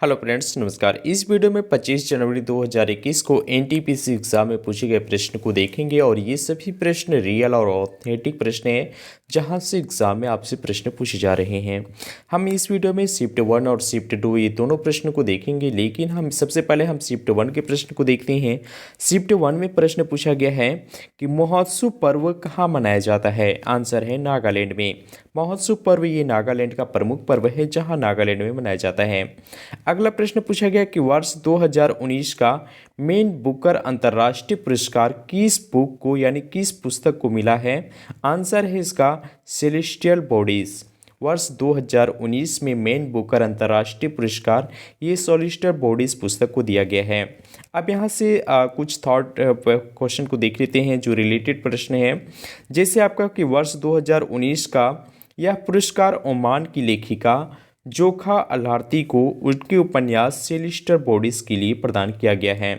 Hello friends, नमस्कार। इस video में 25 जनवरी 2021 को एनटीपीसी एग्जाम में पूछे गए प्रश्न को देखेंगे और ये सभी प्रश्न रियल और ऑथेंटिक प्रश्न हैं जहां से एग्जाम में आपसे प्रश्न पूछे जा रहे हैं। हम इस वीडियो में शिफ्ट 1 और शिफ्ट 2 ये दोनों प्रश्न को देखेंगे, लेकिन हम सबसे पहले शिफ्ट 1 के प्रश्न को देखते हैं। शिफ्ट 1 में प्रश्न पूछा गया है कि महोत्सव पर्व कहाँ मनाया जाता है। आंसर है नागालैंड में। महोत्सव पर्व ये नागालैंड का प्रमुख पर्व है जहां नागालैंड में मनाया जाता है। अगला प्रश्न पूछा गया कि वर्ष 2019 का मेन बुकर अंतर्राष्ट्रीय पुरस्कार किस बुक को यानी किस पुस्तक को मिला है। आंसर है इसका सेलेस्टियल बॉडीज। वर्ष 2019 में मेन बुकर अंतर्राष्ट्रीय पुरस्कार ये सेलेस्टियल बॉडीज पुस्तक को दिया गया है। अब यहाँ से कुछ थॉट क्वेश्चन को देख लेते हैं जो रिलेटेड प्रश्न है। जैसे आपका कि वर्ष 2019 का यह पुरस्कार ओमान की लेखिका जोखा अल्हार्ती को उनके उपन्यास सेलिस्टर बॉडीज के लिए प्रदान किया गया है।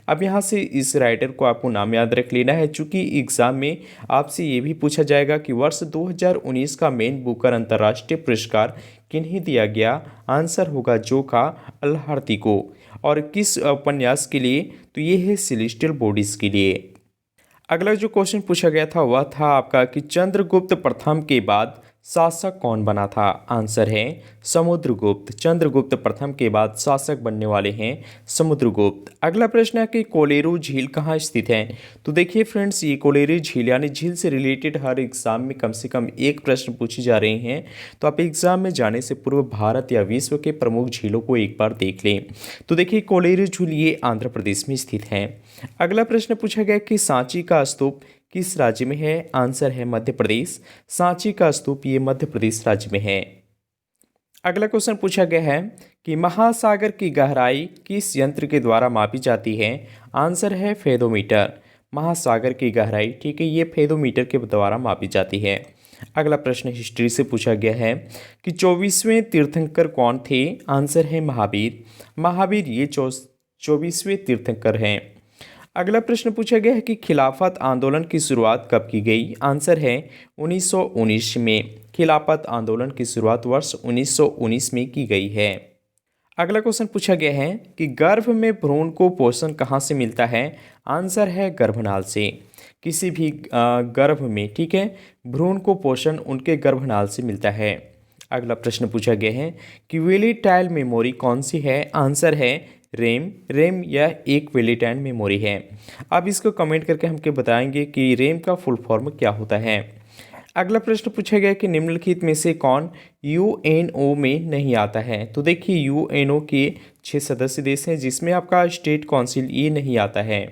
अब यहाँ से इस राइटर को आपको नाम याद रख लेना है, चूँकि एग्ज़ाम में आपसे ये भी पूछा जाएगा कि वर्ष 2019 का मेन बुकर अंतर्राष्ट्रीय पुरस्कार किन्हें दिया गया। आंसर होगा जोखा अल्हार्ती को। और किस उपन्यास के लिए, तो ये है सेलिस्टियल बॉडीज के लिए। अगला जो क्वेश्चन पूछा गया था वह था आपका कि चंद्रगुप्त प्रथम के बाद शासक कौन बना था। आंसर है समुद्रगुप्त। चंद्रगुप्त प्रथम के बाद शासक बनने वाले हैं समुद्रगुप्त। अगला प्रश्न है कि कोलेरू झील कहाँ स्थित है। तो देखिए फ्रेंड्स, ये कोलेरू झील यानी झील से रिलेटेड हर एग्जाम में कम से कम एक प्रश्न पूछे जा रहे हैं, तो आप एग्जाम में जाने से पूर्व भारत या विश्व के प्रमुख झीलों को एक बार देख लें। तो देखिए कोलेरू झील ये आंध्र प्रदेश में स्थित है। अगला प्रश्न पूछा गया कि सांची का स्तूप किस राज्य में है। आंसर है मध्य प्रदेश। सांची का स्तूप ये मध्य प्रदेश राज्य में है। अगला क्वेश्चन पूछा गया है कि महासागर की गहराई किस यंत्र के द्वारा मापी जाती है। आंसर है फेदोमीटर। महासागर की गहराई, ठीक है, ये फेदोमीटर के द्वारा मापी जाती है। अगला प्रश्न हिस्ट्री से पूछा गया है कि 24वें तीर्थंकर कौन थे। आंसर है महावीर। महावीर ये 24वें तीर्थंकर हैं। अगला प्रश्न पूछा गया है कि खिलाफत आंदोलन की शुरुआत कब की गई। आंसर है 1919 में। खिलाफत आंदोलन की शुरुआत वर्ष 1919 में की गई है। अगला क्वेश्चन पूछा गया है कि गर्भ में भ्रूण को पोषण कहाँ से मिलता है। आंसर है गर्भनाल से। किसी भी गर्भ में, ठीक है, भ्रूण को पोषण उनके गर्भनाल से मिलता है। अगला प्रश्न पूछा गया है कि वेलेटाइल मेमोरी कौन सी है। आंसर है रैम। रैम यह एक वेलेटाइल मेमोरी है। अब इसको कमेंट करके हमको बताएंगे कि रैम का फुल फॉर्म क्या होता है। अगला प्रश्न पूछा गया कि निम्नलिखित में से कौन यूएनओ में नहीं आता है। तो देखिए यूएनओ के 6 सदस्य देश हैं जिसमें आपका स्टेट काउंसिल ये नहीं आता है।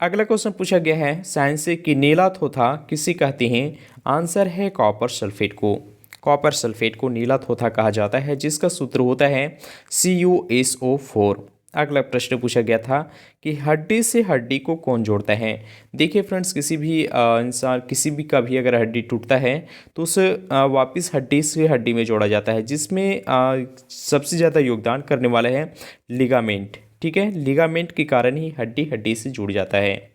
अगला क्वेश्चन पूछा गया है साइंस से कि नीला थोथा किसे कहते हैं। आंसर है कॉपर सल्फेट को। कॉपर सल्फेट को नीला थोथा कहा जाता है जिसका सूत्र होता है CuSO4। अगला प्रश्न पूछा गया था कि हड्डी से हड्डी को कौन जोड़ता है। देखिए फ्रेंड्स, किसी भी इंसान किसी भी का भी अगर हड्डी टूटता है तो उसे वापस हड्डी से हड्डी में जोड़ा जाता है, जिसमें सबसे ज़्यादा योगदान करने वाला है लिगामेंट। ठीक है, लिगामेंट के कारण ही हड्डी हड्डी से जुड़ जाता है।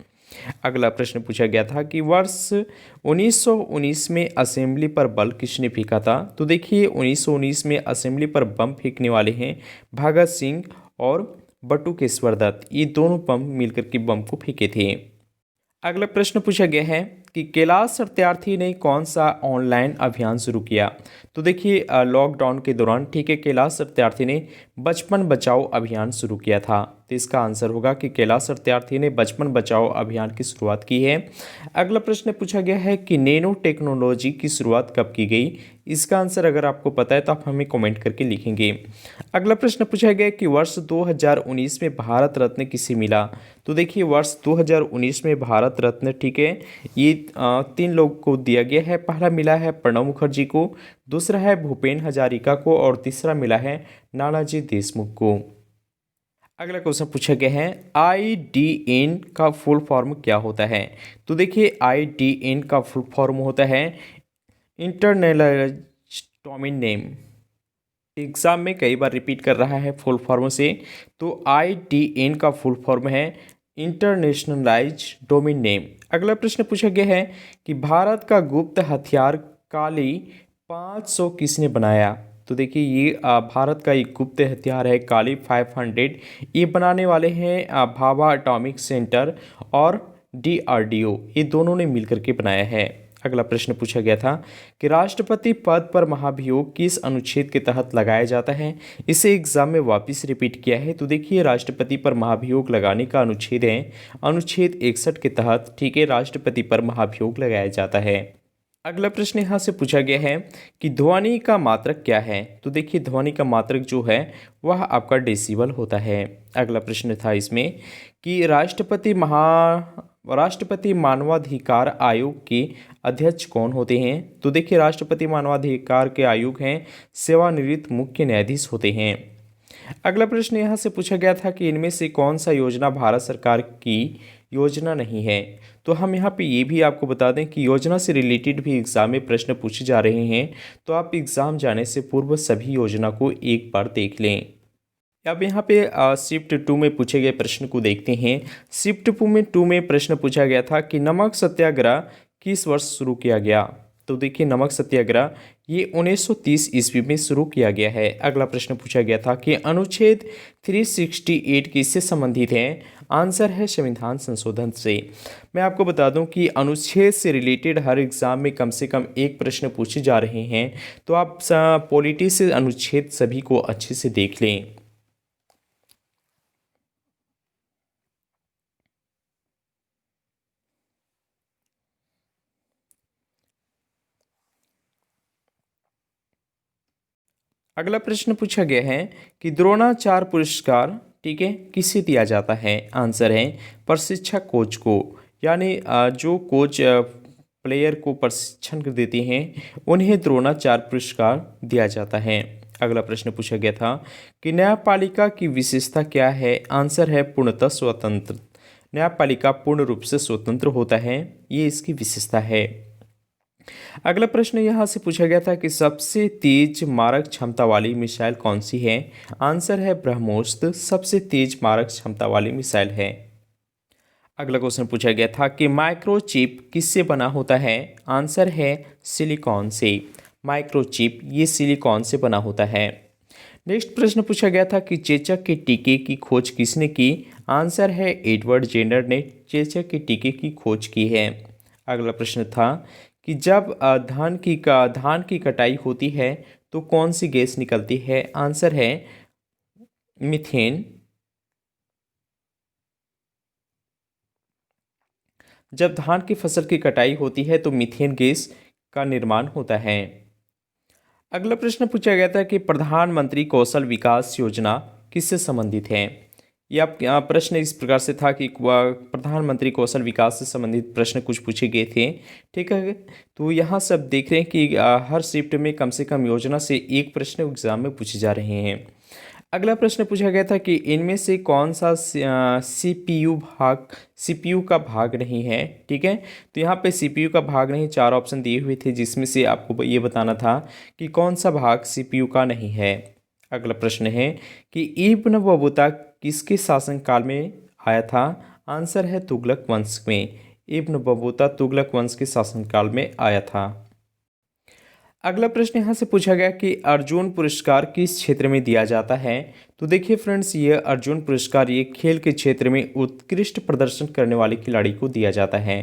अगला प्रश्न पूछा गया था कि वर्ष 1919 में असेंबली पर बल किसने फेंका था। तो देखिए 1919 में असेंबली पर बम फेंकने वाले हैं भगत सिंह और बटुकेश्वर दत्त। ये दोनों बम मिलकर के बम को फेंके थे। अगला प्रश्न पूछा गया है कि कैलाश सत्यार्थी ने कौन सा ऑनलाइन अभियान शुरू किया। तो देखिए लॉकडाउन के दौरान, ठीक है, कैलाश सत्यार्थी ने बचपन बचाओ अभियान शुरू किया था। तो इसका आंसर होगा कि कैलाश सत्यार्थी ने बचपन बचाओ अभियान की शुरुआत की है। अगला प्रश्न पूछा गया है कि नैनो टेक्नोलॉजी की शुरुआत कब की गई। इसका आंसर अगर आपको पता है तो आप हमें कमेंट करके लिखेंगे। अगला प्रश्न पूछा गया कि वर्ष 2019 में भारत रत्न किसे मिला। तो देखिए वर्ष 2019 में भारत रत्न, ठीक है, ये 3 लोग को दिया गया है। पहला मिला है प्रणब मुखर्जी को, दूसरा है भूपेन हजारिका को और तीसरा मिला है नानाजी देशमुख को। अगला क्वेश्चन पूछा गया है IDN का फुल फॉर्म क्या होता है। तो देखिए IDN का फुल फॉर्म होता है इंटरनलाइज्ड डोमेन नेम। एग्जाम में कई बार रिपीट कर रहा है फुल फॉर्म से। तो IDN का फुल फॉर्म है इंटरनेशनलाइज्ड डोमेन नेम। अगला प्रश्न पूछा गया है कि भारत का गुप्त हथियार काली 500 किसने बनाया। तो देखिए ये भारत का एक गुप्त हथियार है काली 500। ये बनाने वाले हैं भाभा एटॉमिक सेंटर और DRDO, ये दोनों ने मिलकर के बनाया है। अगला प्रश्न पूछा गया था कि राष्ट्रपति पद पर महाभियोग किस अनुच्छेद के तहत लगाया जाता है। इसे एग्जाम में वापस रिपीट किया है। तो देखिए राष्ट्रपति पर महाभियोग लगाने का अनुच्छेद है अनुच्छेद 61 के तहत, ठीक है, राष्ट्रपति पर महाभियोग लगाया जाता है। अगला प्रश्न यहाँ से पूछा गया है कि ध्वनि का मात्रक क्या है। तो देखिए ध्वनि का मात्रक जो है वह आपका डेसिबल होता है। अगला प्रश्न था इसमें कि राष्ट्रपति मानवाधिकार आयोग के अध्यक्ष कौन होते हैं। तो देखिए राष्ट्रपति मानवाधिकार के आयोग हैं सेवानिवृत्त मुख्य न्यायाधीश होते हैं। अगला प्रश्न यहाँ से पूछा गया था कि इनमें से कौन सा योजना भारत सरकार की योजना नहीं है। तो हम यहाँ पे ये भी आपको बता दें कि योजना से रिलेटेड भी एग्जाम में प्रश्न पूछे जा रहे हैं, तो आप एग्ज़ाम जाने से पूर्व सभी योजना को एक बार देख लें। अब यहाँ पे शिफ्ट 2 में पूछे गए प्रश्न को देखते हैं। शिफ्ट 2 में प्रश्न पूछा गया था कि नमक सत्याग्रह किस वर्ष शुरू किया गया। तो देखिए नमक सत्याग्रह ये 1930 ईस्वी में शुरू किया गया है। अगला प्रश्न पूछा गया था कि अनुच्छेद 368 किससे संबंधित है। आंसर है संविधान संशोधन से। मैं आपको बता दूं कि अनुच्छेद से रिलेटेड हर एग्जाम में कम से कम एक प्रश्न पूछे जा रहे हैं, तो आप पॉलिटी से अनुच्छेद सभी को अच्छे से देख लें। अगला प्रश्न पूछा गया है कि द्रोणाचार्य पुरस्कार, ठीक है, किसे दिया जाता है। आंसर है प्रशिक्षक कोच को, यानी जो कोच प्लेयर को प्रशिक्षण देते हैं उन्हें द्रोणाचार्य पुरस्कार दिया जाता है। अगला प्रश्न पूछा गया था कि न्यायपालिका की विशेषता क्या है। आंसर है पूर्णतः स्वतंत्र। न्यायपालिका पूर्ण रूप से स्वतंत्र होता है, ये इसकी विशेषता है। अगला प्रश्न यहाँ से पूछा गया था कि सबसे तेज मारक क्षमता वाली मिसाइल कौन सी है। आंसर है ब्रह्मोस्त्र सबसे तेज मारक क्षमता वाली मिसाइल है। अगला क्वेश्चन पूछा गया था कि माइक्रोचिप किससे बना होता है। आंसर है सिलिकॉन से। माइक्रोचिप ये सिलिकॉन से बना होता है। नेक्स्ट प्रश्न पूछा गया था कि चेचक के टीके की खोज किसने की। आंसर है एडवर्ड जेनर ने चेचक के टीके की खोज की है। अगला प्रश्न था कि जब धान की कटाई होती है तो कौन सी गैस निकलती है। आंसर है मीथेन। जब धान की फसल की कटाई होती है तो मीथेन गैस का निर्माण होता है। अगला प्रश्न पूछा गया था कि प्रधानमंत्री कौशल विकास योजना किससे संबंधित है। यह प्रश्न इस प्रकार से था कि प्रधानमंत्री कौशल विकास से संबंधित प्रश्न कुछ पूछे गए थे, ठीक है। तो यहाँ सब देख रहे हैं कि हर शिफ्ट में कम से कम योजना से एक प्रश्न एग्जाम में पूछे जा रहे हैं। अगला प्रश्न पूछा गया था कि इनमें से कौन सा CPU का भाग नहीं है, ठीक है। तो यहाँ पे CPU का भाग नहीं, 4 ऑप्शन दिए हुए थे जिसमें से आपको ये बताना था कि कौन सा भाग CPU का नहीं है। अगला प्रश्न है कि इब्न बतूता किसके शासनकाल में आया था। आंसर है तुगलक वंश में। इब्न बतूता तुगलक वंश के शासनकाल में आया था। अगला प्रश्न यहाँ से पूछा गया कि अर्जुन पुरस्कार किस क्षेत्र में दिया जाता है। तो देखिए फ्रेंड्स, ये अर्जुन पुरस्कार ये खेल के क्षेत्र में उत्कृष्ट प्रदर्शन करने वाले खिलाड़ी को दिया जाता है।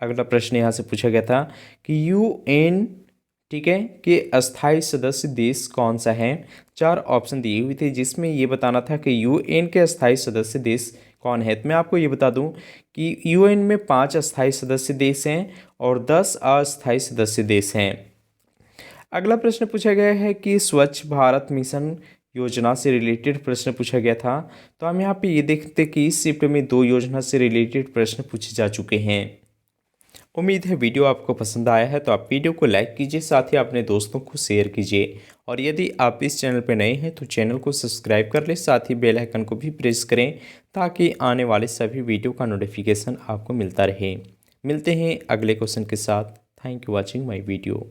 अगला प्रश्न यहाँ से पूछा गया था कि UN, ठीक है, कि अस्थायी सदस्य देश कौन सा है। 4 ऑप्शन दिए हुए थे जिसमें ये बताना था कि UN के अस्थायी सदस्य देश कौन है। तो मैं आपको ये बता दूं कि UN में 5 अस्थायी सदस्य देश हैं और 10 अस्थायी सदस्य देश हैं। अगला प्रश्न पूछा गया है कि स्वच्छ भारत मिशन योजना से रिलेटेड प्रश्न पूछा गया था। तो हम यहाँ पे ये देखते कि इस शिफ्ट में 2 योजना से रिलेटेड प्रश्न पूछे जा चुके हैं। उम्मीद है वीडियो आपको पसंद आया है, तो आप वीडियो को लाइक कीजिए, साथ ही अपने दोस्तों को शेयर कीजिए। और यदि आप इस चैनल पर नए हैं तो चैनल को सब्सक्राइब कर लें, साथ ही बेल आइकन को भी प्रेस करें ताकि आने वाले सभी वीडियो का नोटिफिकेशन आपको मिलता रहे। मिलते हैं अगले क्वेश्चन के साथ। Thank you watching my video.